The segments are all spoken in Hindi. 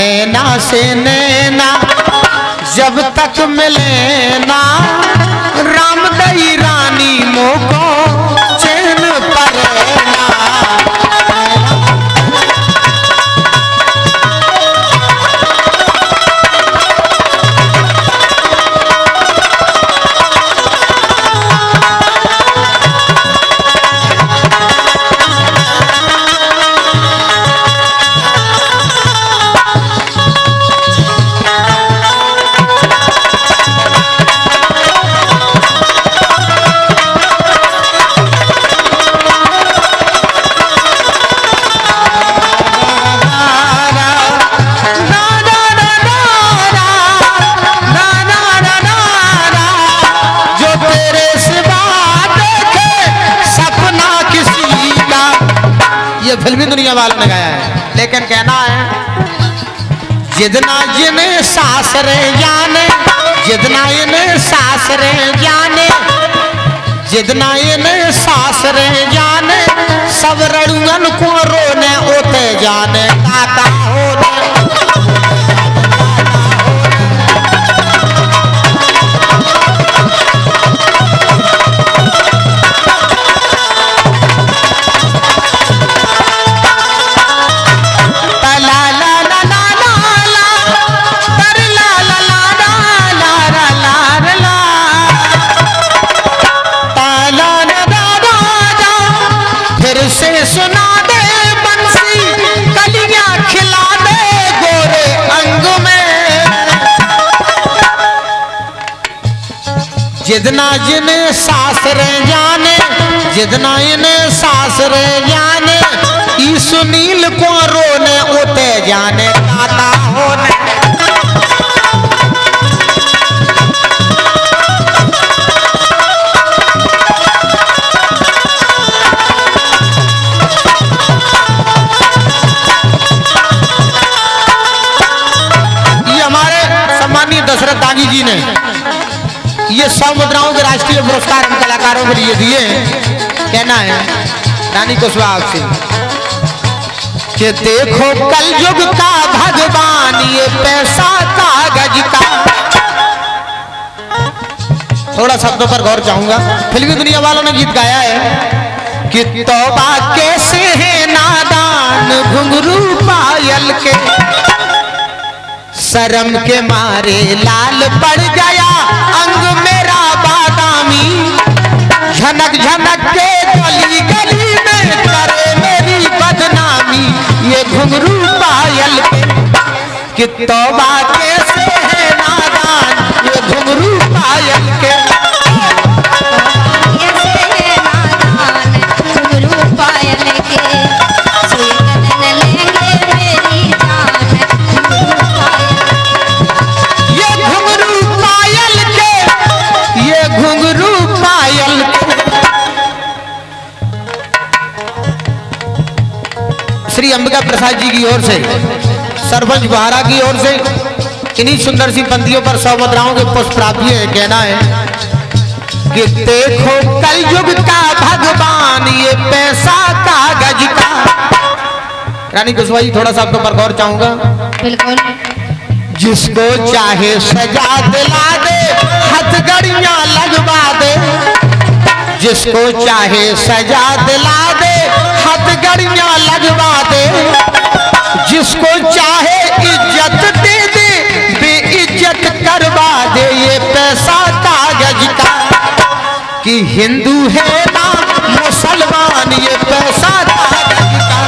नैना से नैना जब तक मिले ना, रामदई रानी मोको चैन परेना। फिल्मी दुनिया वालों ने गाया है, लेकिन कहना है जितना जिन्हें सासरे जाने, जितना इन्हें सासरे जाने, जितना इन्हें सासरे जाने, सब रड़ुअन को रोने ओते जाने काका होने। सुना दे बंसी कलियां खिला दे गोरे अंग में, जितना जिन्हें सासरे जाने, जितना इन्हें सासरे जाने, ई सुनील को रोने उते जाने काका होने। दशरथ दागी जी ने ये 100 मुद्राओं के राष्ट्रीय पुरस्कार हम कलाकारों के लिए दिए। कहना है रानी कुशवाहा से कि देखो कल युग का भगवान ये पैसा कागज का। थोड़ा शब्दों पर गौर चाहूंगा। फिल्मी दुनिया वालों ने गीत गाया है कि तौबा कैसे है नादान घुंघरू पायल के, शर्म के मारे लाल पड़ गया अंग मेरा बादामी, झनक झनक के गली गली में करे मेरी बदनामी, ये घुंघरू पायल के कि तौबा कैसे है नादान ये घुंघरू पायल के। श्री अंबिका प्रसाद जी की ओर से, सरपंच बहारा की ओर से इन्हीं सुंदर सी पंक्तियों पर 100 मुद्राओं के पुष्प प्राप्त है। कहना है कि देखो कल युग का भगवान ये पैसा कागज का। रानी कुशवाहा जी थोड़ा सा आपके पर गौर चाहूंगा। बिल्कुल। जिसको चाहे सजा दिला दे हथकड़ियां लगवा दे, जिसको चाहे सजा दिला दे हथकड़ियां लगवा दे, जिसको चाहे इज्जत दे दे बेइज्जत करवा दे, ये पैसा कागज का। कि हिंदू है ना मुसलमान ये पैसा कागज का।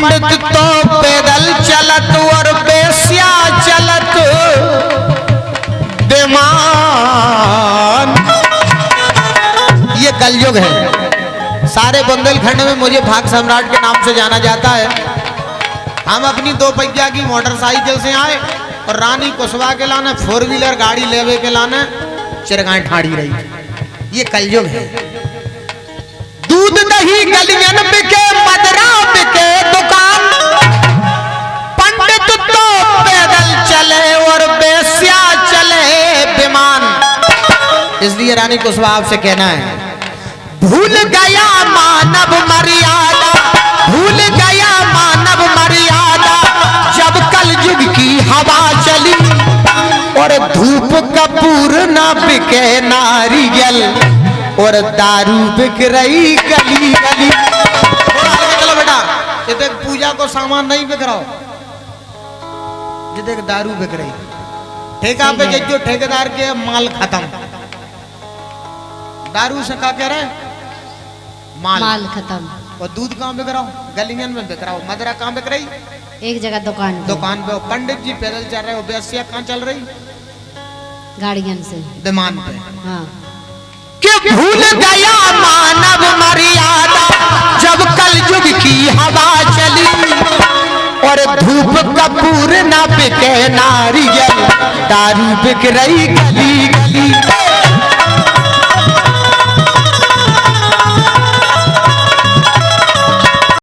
पंडित तो पैदल चलत और बेस्या चलत बेमान। ये कलयुग है। सारे बुंदेलखंड में मुझे भाग सम्राट के नाम से जाना जाता है। हम अपनी 2 पहिया की मोटरसाइकिल से आए और रानी कुशवाहा के लाने 4 व्हीलर गाड़ी लेवे के लाने चिरगांव ठाड़ी रही। ये कलयुग है। दूध दही गलियन पे इसलिए रानी कुशवाहा आपसे कहना है, भूल गया मानव मर्यादा, भूल गया मानव मर्यादा, जब कल युग की हवा चली और धूप कपूर ना बिके नारियल और दारू बिक रही गली गली। चलो बेटा, ये पूजा को सामान नहीं बिक रहा, जितने दारू बिक रही, ठेका पे जो ठेकेदार के माल खत्म, दारू से क्या कह रहे हैं, माल खत्म। और दूध कहाँ बिक रहा हूँ, गलियन में बिक रहा हूँ, मदरा कहाँ बिक रही, एक जगह दुकान पे। पंडित जी पैदल चल रहे हो, बेसिया कहाँ चल रही, गाड़ियन से विमान पे। हाँ। कि भूल गया मानव मर्यादा, जब कल युग की हवा चली और धूप कपूर न बिके नारियल, दारू बिक रही गली गली।